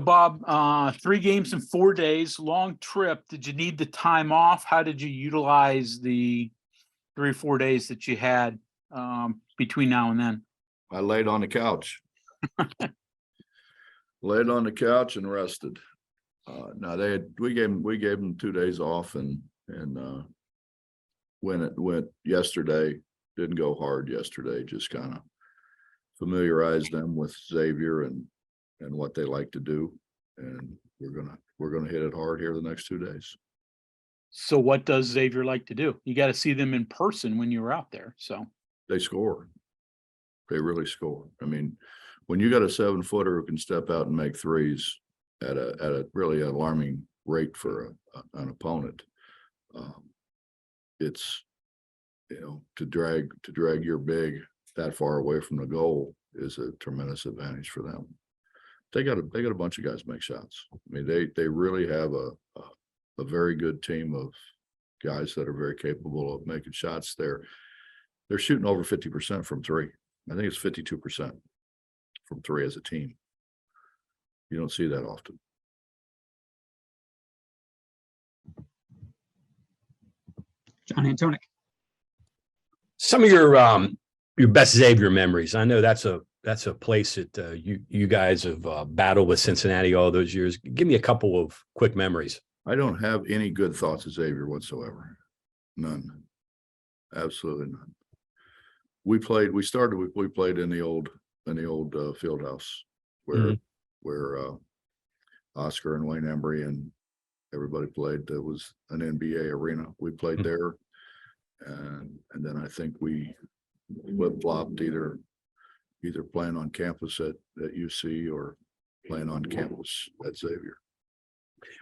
Bob, 3 games in 4 days, long trip. Did you need the time off? How did you utilize the 3 or 4 days that you had between now and then? I laid on the couch. Laid on the couch and rested. No, we gave them 2 days off, and when it went yesterday, didn't go hard yesterday, just kind of familiarized them with Xavier and what they like to do. And we're gonna hit it hard here the next 2 days. So what does Xavier like to do? You got to see them in person when you were out there. So They score. They really score. I mean, when you got a 7-footer who can step out and make threes at a really alarming rate for an opponent, it's, to drag your big that far away from the goal is a tremendous advantage for them. They got a bunch of guys make shots. I mean, they really have a very good team of guys that are very capable of making shots. They're shooting over 50% from three. I think it's 52% from three as a team. You don't see that often. John Antonic. Some of your best Xavier memories. I know that's a place that you guys have battled with Cincinnati all those years. Give me a couple of quick memories. I don't have any good thoughts of Xavier whatsoever. None. Absolutely none. We played in the old field house where Oscar and Wayne Embry and everybody played. There was an NBA arena. We played there. And then I think we flip-flopped either playing on campus at UC or playing on campus at Xavier.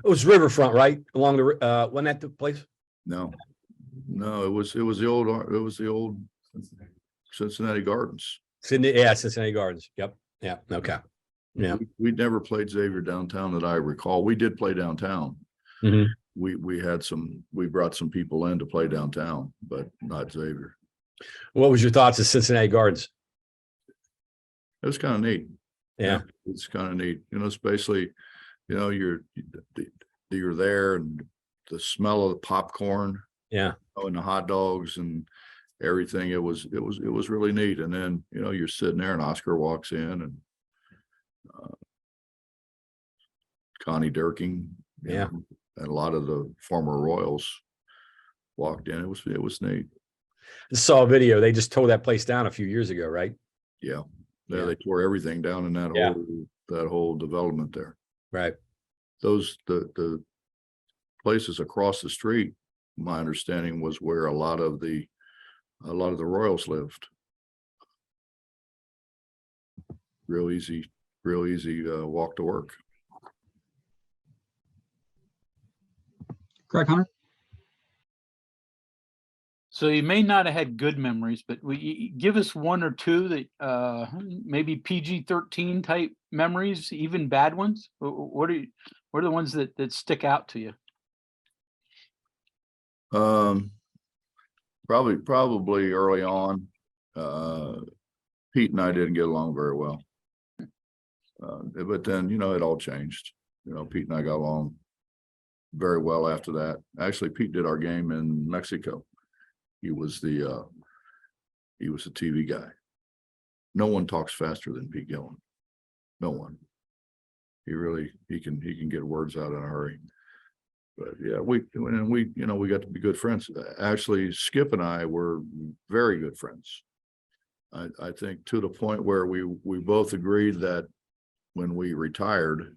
It was Riverfront, right? Along the wasn't that the place? No, it was the old Cincinnati Gardens. Cincinnati Gardens. Yep. Yeah. Okay. Yeah. We never played Xavier downtown that I recall. We did play downtown. Mm-hmm. We brought some people in to play downtown, but not Xavier. What was your thoughts of Cincinnati Gardens? It was kind of neat. Yeah. It's kind of neat. It's basically, you're there and the smell of the popcorn. Yeah. And the hot dogs and everything. It was really neat. And then, you're sitting there and Oscar walks in and Connie Durking. Yeah. And a lot of the former Royals walked in. It was neat. I saw a video. They just tore that place down a few years ago, right? Yeah. They tore everything down in that whole development there. Right. The places across the street, my understanding was where a lot of the Royals lived. Real easy walk to work. Greg Hunter. So you may not have had good memories, but give us one or two that maybe PG-13 type memories, even bad ones. What are the ones that stick out to you? Probably early on. Pete and I didn't get along very well. But then, it all changed. Pete and I got along very well after that. Actually, Pete did our game in Mexico. He was the TV guy. No one talks faster than Pete Gillen. No one. He can get words out in a hurry. But yeah, we got to be good friends. Actually, Skip and I were very good friends. I think to the point where we both agreed that when we retired,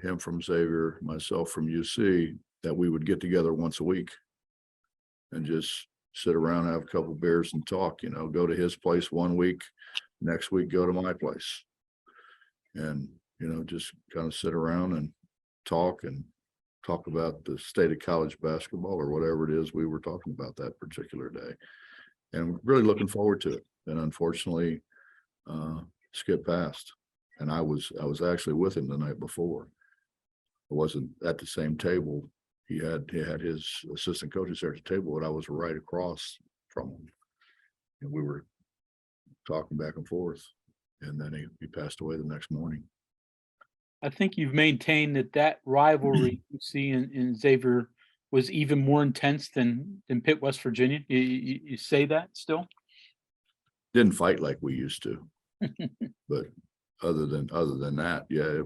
him from Xavier, myself from UC, that we would get together once a week and just sit around, have a couple beers and talk, go to his place one week, next week, go to my place. And, just kind of sit around and talk about the state of college basketball or whatever it is we were talking about that particular day. And really looking forward to it. And unfortunately, Skip passed. And I was actually with him the night before. I wasn't at the same table. He had his assistant coaches there at the table, but I was right across from him. And we were talking back and forth. And then he passed away the next morning. I think you've maintained that rivalry you see in Xavier was even more intense than Pitt, West Virginia. You say that still? Didn't fight like we used to, but other than that, yeah,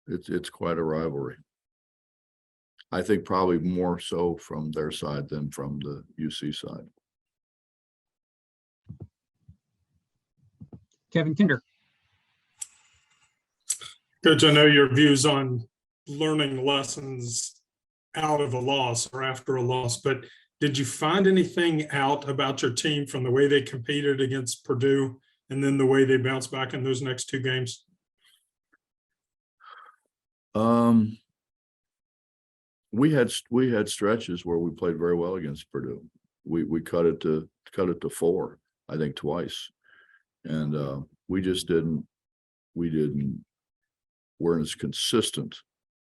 it's quite a rivalry. I think probably more so from their side than from the UC side. Kevin Kinder. Coach, I know your views on learning lessons out of a loss or after a loss, but did you find anything out about your team from the way they competed against Purdue and then the way they bounced back in those next two games? We had stretches where we played very well against Purdue. We cut it to 4, I think twice. And we weren't as consistent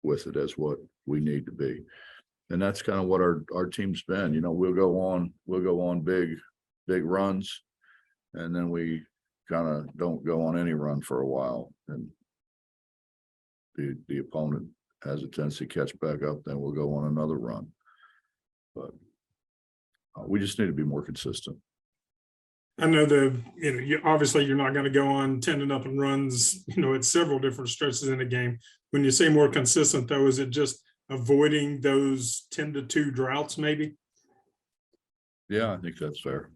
with it as what we need to be. And that's kind of what our team's been. You know, we'll go on big runs, and then we kind of don't go on any run for a while. And the opponent has a tendency to catch back up, then we'll go on another run. But we just need to be more consistent. I know obviously you're not going to go on 10-0 runs, at several different stretches in a game. When you say more consistent, though, is it just avoiding those 10-2 droughts, maybe? Yeah, I think that's fair.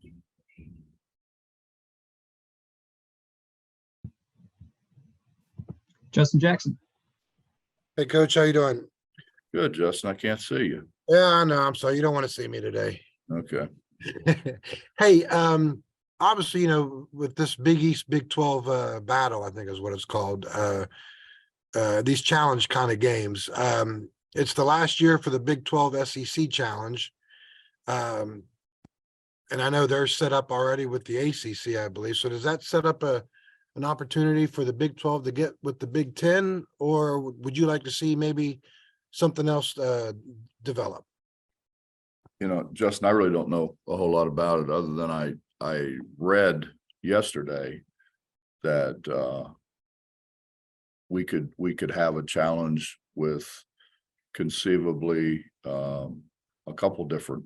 Justin Jackson. Hey, Coach, how you doing? Good, Justin. I can't see you. Yeah, I know. I'm sorry. You don't want to see me today. Okay. Hey, obviously, with this Big East, Big 12 battle, I think is what it's called, these challenge kind of games. It's the last year for the Big 12 SEC challenge. And I know they're set up already with the ACC, I believe. So does that set up an opportunity for the Big 12 to get with the Big 10, or would you like to see maybe something else develop? Justin, I really don't know a whole lot about it other than I read yesterday that we could have a challenge with conceivably a couple different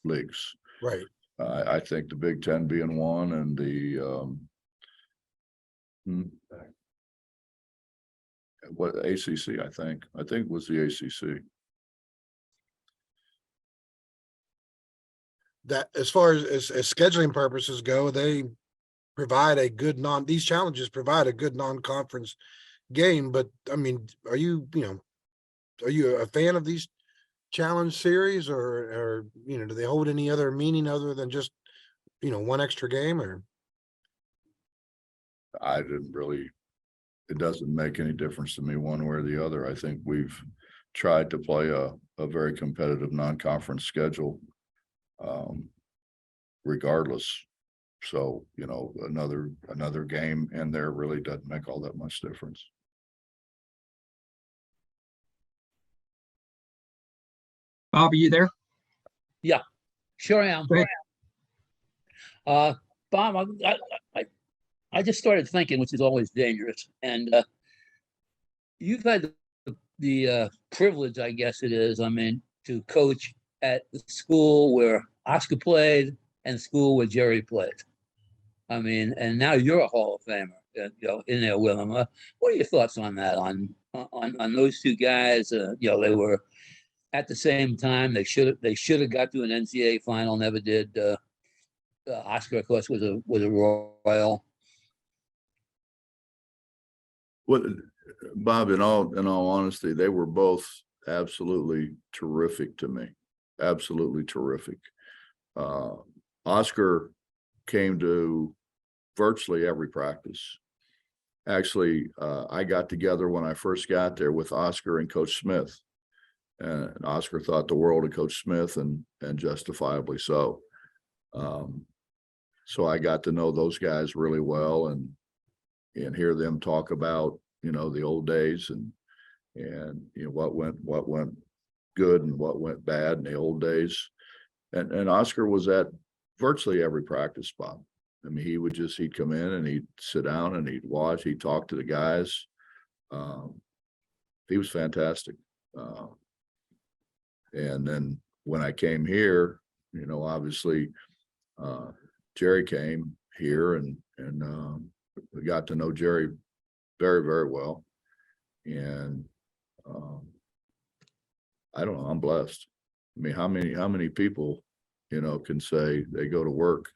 leagues. Right. I think the Big 10 being one, and the ACC. I think it was the ACC. That as far as scheduling purposes go, they provide a good these challenges provide a good non-conference game. But I mean, are you a fan of these challenge series, or do they hold any other meaning other than just one extra game? Or it doesn't make any difference to me one way or the other. I think we've tried to play a very competitive non-conference schedule regardless. So, another game in there really doesn't make all that much difference. Bob, are you there? Yeah, sure am. Go ahead. Bob, I just started thinking, which is always dangerous. And you've had the privilege, I guess it is, to coach at the school where Oscar played and school where Jerry played. And now you're a Hall of Famer, in there with him. What are your thoughts on that? On those two guys? They were at the same time. They should have got to an NCAA final, never did. Oscar, of course, was a Royal. Well, Bob, in all honesty, they were both absolutely terrific to me. Absolutely terrific. Oscar came to virtually every practice. Actually, I got together when I first got there with Oscar and Coach Smith. And Oscar thought the world of Coach Smith, and justifiably so. So I got to know those guys really well, and hear them talk about the old days and what went good and what went bad in the old days. And Oscar was at virtually every practice spot, I mean, he'd come in and he'd sit down and he'd watch, he'd talk to the guys. He was fantastic. And then when I came here, you know, obviously, Jerry came here and we got to know Jerry very, very well. And I don't know, I'm blessed. I mean, how many people, you know, can say they go to work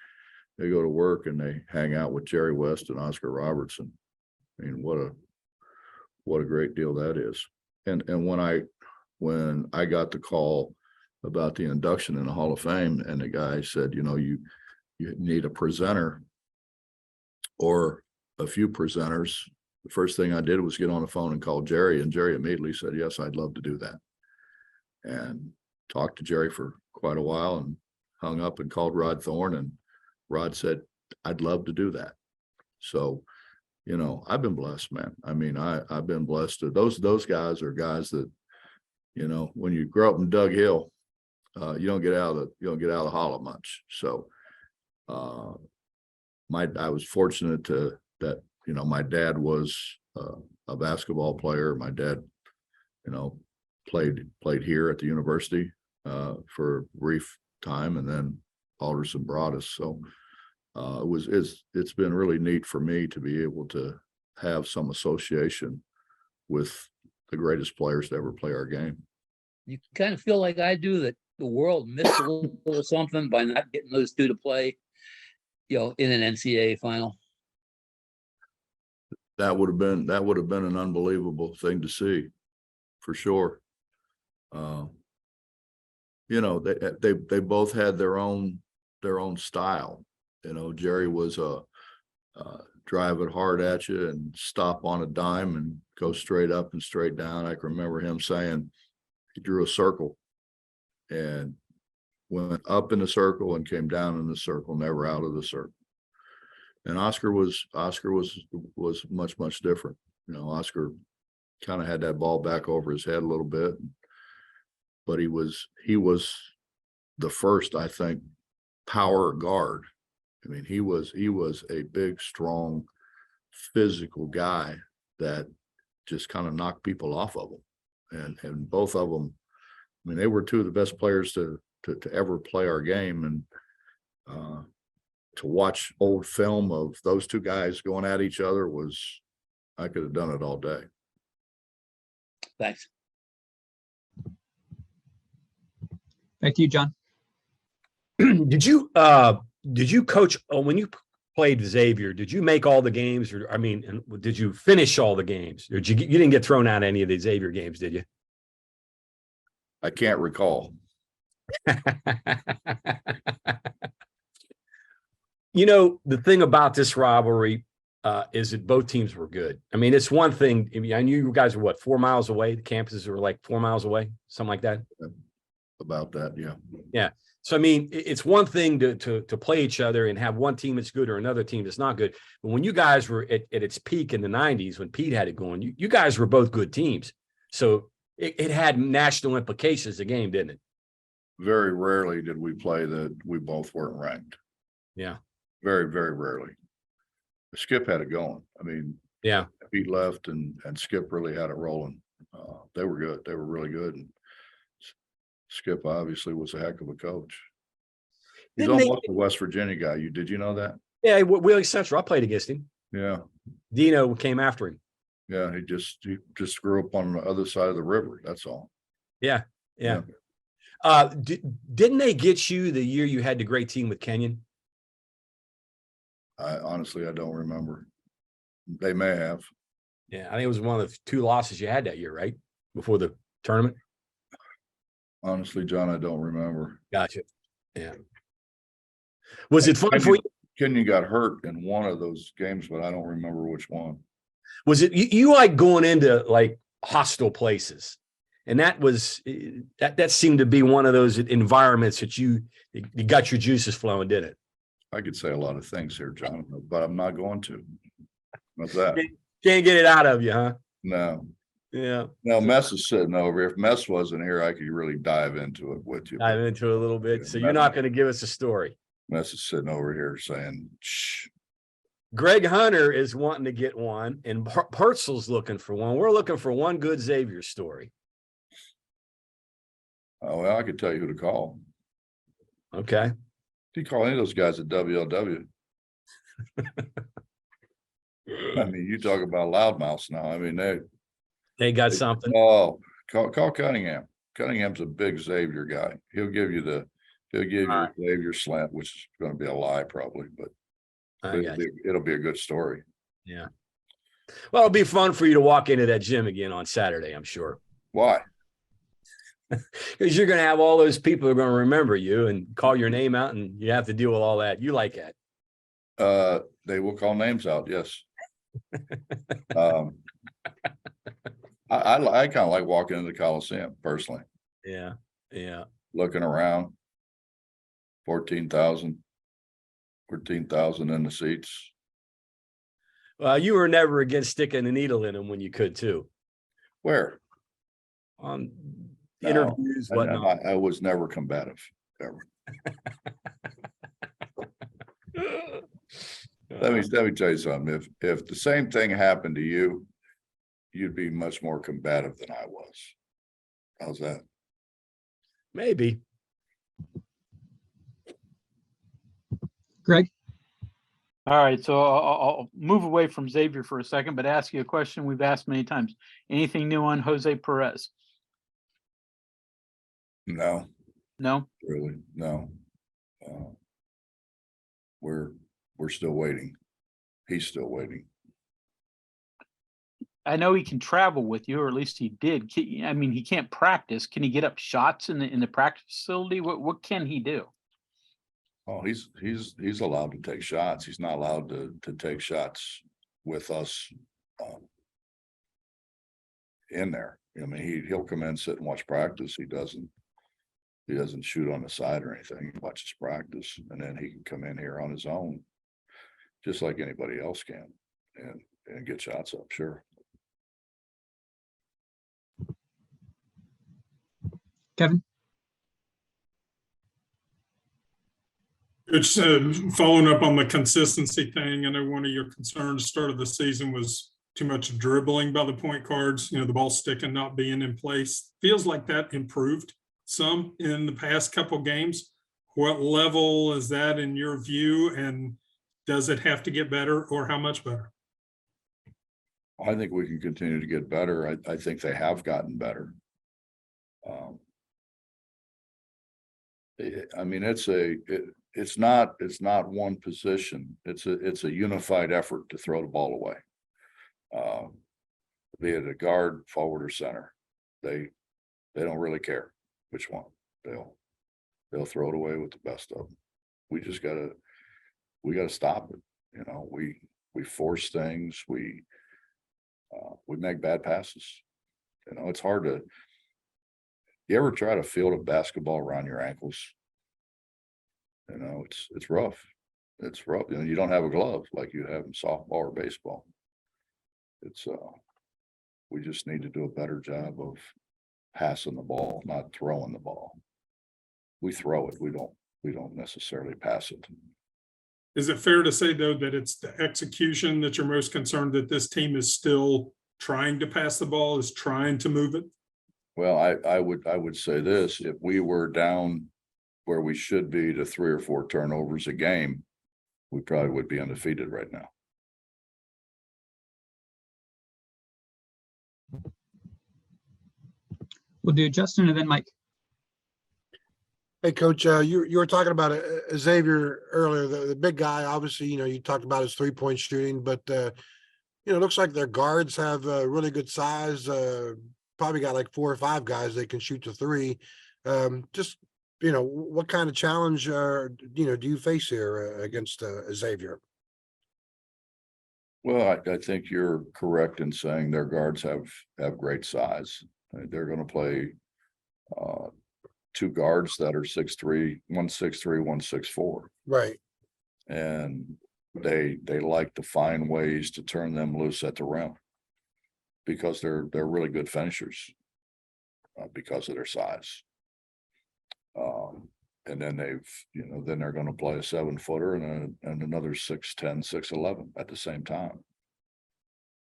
and they hang out with Jerry West and Oscar Robertson. I mean, what a great deal that is. And when I got the call about the induction in the Hall of Fame, and the guy said, you know, you need a presenter or a few presenters. The first thing I did was get on the phone and call Jerry, and Jerry immediately said, yes, I'd love to do that. And talked to Jerry for quite a while and hung up and called Rod Thorne, and Rod said, I'd love to do that. So, you know, I've been blessed, man. I mean, I've been blessed. Those guys are guys that, you know, when you grow up in Doug Hill, you don't get out of the hollow much. So I was fortunate that, you know, my dad was a basketball player. My dad, you know, played here at the university for a brief time, and then Alderson brought us. So it's been really neat for me to be able to have some association with the greatest players to ever play our game. You kind of feel like I do, that the world missed a little something by not getting those two to play, you know, in an NCAA final. That would have been an unbelievable thing to see, for sure. You know, they both had their own style. You know, Jerry was drive it hard at you and stop on a dime and go straight up and straight down. I can remember him saying he drew a circle and went up in the circle and came down in the circle, never out of the circle. And Oscar was much different. You know, Oscar kind of had that ball back over his head a little bit, but he was the first, I think, power guard. I mean, he was a big, strong, physical guy that just kind of knocked people off of him. And both of them, I mean, they were two of the best players to ever play our game. And to watch old film of those two guys going at each other I could have done it all day. Thanks. Back to you, John. Did you coach when you played Xavier? Did you make all the games, or did you finish all the games? Or you didn't get thrown out of any of the Xavier games, did you? I can't recall. You know, the thing about this rivalry is that both teams were good. I mean, it's one thing. I mean, I knew you guys were 4 miles away. The campuses were like 4 miles away, something like that. About that, yeah. Yeah. So, I mean, it's one thing to play each other and have one team that's good or another team that's not good. But when you guys were at its peak in the 90s, when Pete had it going, you guys were both good teams. So it had national implications, the game, didn't it? Very rarely did we play that we both weren't ranked. Yeah. Very, very rarely. Skip had it going. I mean, yeah, Pete left and Skip really had it rolling. They were good. They were really good. And Skip obviously was a heck of a coach. He's almost a West Virginia guy. Did you know that? Yeah, Wheeling Central. I played against him. Yeah. Dino came after him. Yeah, he just grew up on the other side of the river. That's all. Yeah. Didn't they get you the year you had the great team with Kenyon? Honestly, I don't remember. They may have. Yeah, I think it was one of the 2 losses you had that year, right? Before the tournament. Honestly, John, I don't remember. Gotcha. Yeah. Was it fun for you? Kenyon got hurt in one of those games, but I don't remember which one. Was it you like going into like hostile places? And that seemed to be one of those environments that you got your juices flowing, didn't it? I could say a lot of things here, John, but I'm not going to. What's that? Can't get it out of you, huh? No. Yeah. No, Mess is sitting over here. If Mess wasn't here, I could really dive into it with you. Dive into it a little bit. Yeah, So you're not going to give us a story. Message sitting over here saying, shh. Greg Hunter is wanting to get one, and Pertzel's looking for one. We're looking for one good Xavier story. Oh, well, I could tell you who to call. Okay. You call any of those guys at WLW. I mean, you talk about loudmouths now. I mean, They got something. oh, call Cunningham. Cunningham's a big Xavier guy. He'll give you the Xavier slant, which is going to be a lie probably, but I got you. it'll be a good story. Yeah. Well, it'll be fun for you to walk into that gym again on Saturday, I'm sure. Why? Because you're going to have all those people who are going to remember you and call your name out, and you have to deal with all that. You like that. They will call names out. Yes. I kind of like walking into the Coliseum personally. Yeah. Yeah. Looking around. 14,000 in the seats. Well, you were never against sticking a needle in them when you could too. Where? On No, interviews, whatnot. I was never combative, ever. Let me tell you something. If the same thing happened to you, you'd be much more combative than I was. How's that? Maybe. Greg? All right, so I'll move away from Xavier for a second, but ask you a question we've asked many times. Anything new on Jose Perez? No, No? really, no. We're still waiting. He's still waiting. I know he can travel with you, or at least he did. I mean, he can't practice. Can he get up shots in the practice facility? What can he do? Oh, he's allowed to take shots. He's not allowed to take shots with us in there. I mean, he'll come in, sit and watch practice. He doesn't shoot on the side or anything. He watches practice, and then he can come in here on his own, just like anybody else can, and get shots up. Sure. Kevin? It's following up on the consistency thing. I know one of your concerns start of the season was too much dribbling by the point guards, the ball sticking, not being in place. Feels like that improved some in the past couple games. What level is that in your view? And does it have to get better, or how much better? I think we can continue to get better. I think they have gotten better. I mean, it's not one position. It's a unified effort to throw the ball away. Be it a guard, forward, or center. They don't really care which one. They'll throw it away with the best of them. We just gotta stop it. We force things. We make bad passes. It's hard to. You ever try to field a basketball around your ankles? It's rough. It's rough. You don't have a glove like you have in softball or baseball. We just need to do a better job of passing the ball, not throwing the ball. We throw it. We don't necessarily pass it. Is it fair to say, though, that it's the execution that you're most concerned, that this team is still trying to pass the ball, is trying to move it? Well, I would say this: if we were down where we should be to 3 or 4 turnovers a game, we probably would be undefeated right now. We'll do Justin and then Mike. Hey, Coach, you were talking about Xavier earlier, the big guy. Obviously, you talked about his 3-point shooting, but it looks like their guards have really good size. Probably got like 4 or 5 guys that can shoot the 3. Just what kind of challenge do you face here against Xavier? Well, I think you're correct in saying their guards have great size. They're going to play 2 guards that are 6'3", 163, 164. Right. And they like to find ways to turn them loose at the rim because they're really good finishers because of their size. And then then they're going to play a 7-footer and another 6'10", 6'11" at the same time.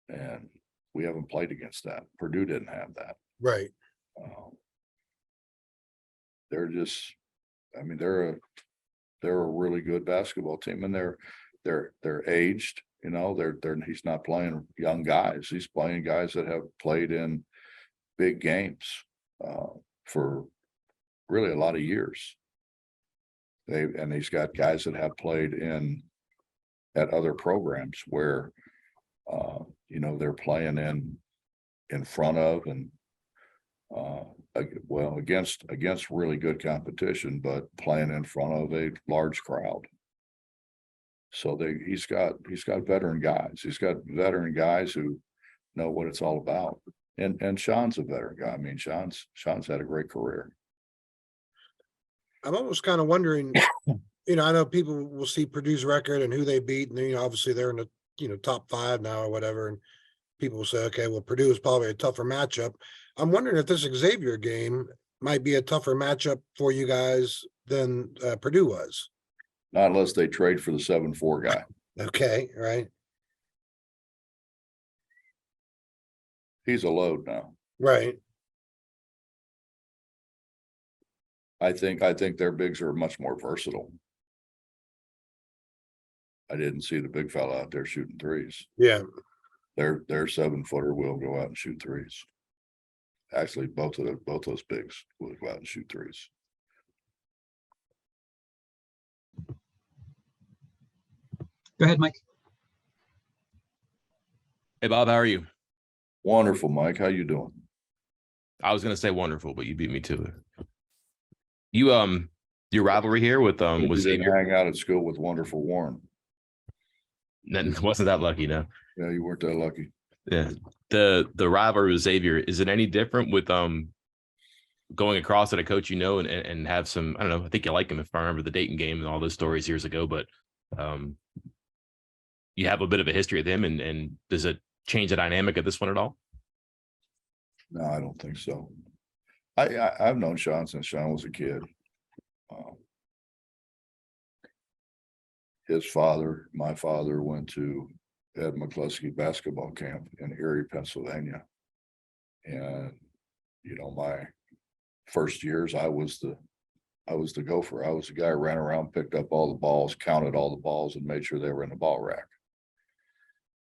And we haven't played against that. Purdue didn't have that. Right. They're just, I mean, they're a really good basketball team, and they're aged. He's not playing young guys. He's playing guys that have played in big games for really a lot of years. He's got guys that have played at other programs where they're playing in front of and against really good competition, but playing in front of a large crowd. So he's got veteran guys. He's got veteran guys who know what it's all about. And Sean's a veteran guy. I mean, Sean's had a great career. I'm almost kind of wondering, I know people will see Purdue's record and who they beat, and obviously they're in the top 5 now or whatever, and people will say, okay, well, Purdue is probably a tougher matchup. I'm wondering if this Xavier game might be a tougher matchup for you guys than Purdue was. Not unless they trade for the 7-4 guy. Okay, right. He's a load now. Right. I think their bigs are much more versatile. I didn't see the big fella out there shooting threes. Yeah. Their 7-footer will go out and shoot threes. Actually, both those bigs will go out and shoot threes. Go ahead, Mike. Hey, Bob, how are you? Wonderful, Mike. How you doing? I was gonna say wonderful, but you beat me to it. You your rivalry here with You didn't Xavier hang out at school with wonderful Warren. wasn't that lucky, no. Yeah, you weren't that lucky. Yeah. The rivalry with Xavier, is it any different with going across at a coach and have some, I don't know, I think you like him if I remember the Dayton game and all those stories years ago, but you have a bit of a history with him, and does it change the dynamic of this one at all? No, I don't think so. I've known Sean since Sean was a kid. His father, my father, went to Ed McCluskey basketball camp in Erie, Pennsylvania. And, my first years, I was the gopher. I was the guy who ran around, picked up all the balls, counted all the balls, and made sure they were in the ball rack.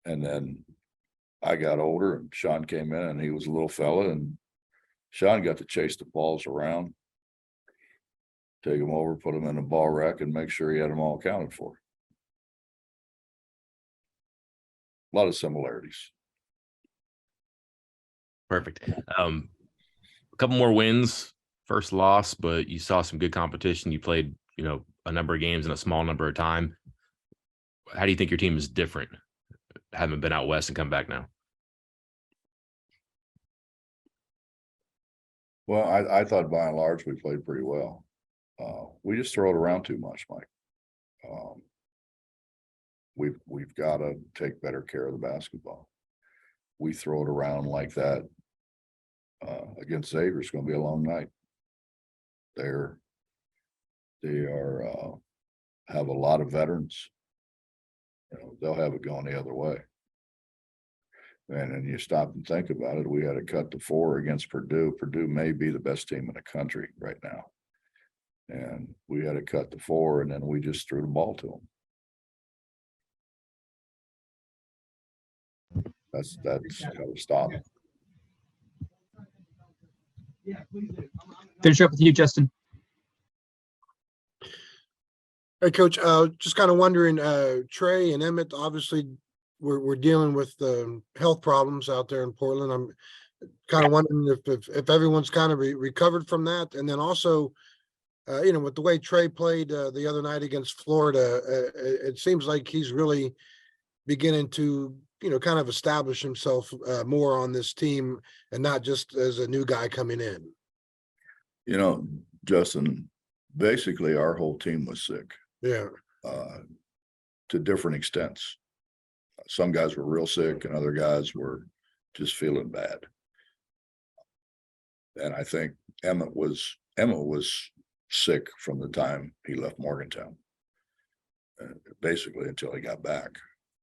And then I got older, and Sean came in, and he was a little fella, and Sean got to chase the balls around, take them over, put them in the ball rack, and make sure he had them all accounted for. A lot of similarities. Perfect. A couple more wins, first loss, but you saw some good competition. You played, a number of games in a small number of time. How do you think your team is different? Haven't been out west and come back now. Well, I thought by and large we played pretty well. We just throw it around too much, Mike. We've got to take better care of the basketball. We throw it around like that against Xavier. It's going to be a long night. They have a lot of veterans. They'll have it going the other way. And then you stop and think about it. We had a cut to 4 against Purdue. Purdue may be the best team in the country right now. And we had a cut to 4, and then we just threw the ball to them. That's got to stop. Finish up with you, Justin. Hey, Coach, just kind of wondering, Trey and Emmett, obviously we're dealing with health problems out there in Portland. I'm kind of wondering if everyone's kind of recovered from that. And then also, with the way Trey played the other night against Florida, it seems like he's really beginning to, kind of establish himself more on this team and not just as a new guy coming in. Justin, basically our whole team was sick. Yeah. To different extents. Some guys were real sick and other guys were just feeling bad. And I think Emmett was sick from the time he left Morgantown. Basically until he got back.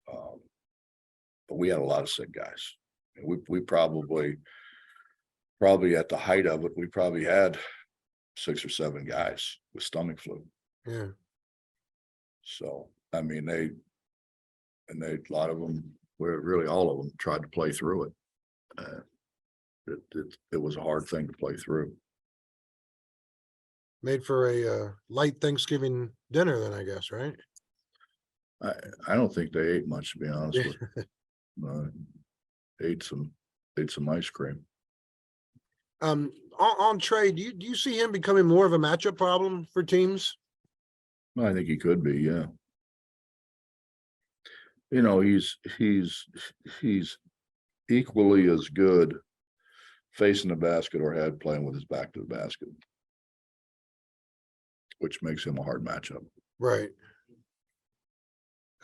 But we had a lot of sick guys. We probably at the height of it, we probably had 6 or 7 guys with stomach flu. Yeah. So, I mean, a lot of them, really all of them tried to play through it. It was a hard thing to play through. Made for a light Thanksgiving dinner then, I guess, right? I don't think they ate much, to be honest with you. Ate some ice cream. On Trey, do you see him becoming more of a matchup problem for teams? I think he could be, yeah. You know, he's equally as good facing the basket or head playing with his back to the basket, which makes him a hard matchup. Right.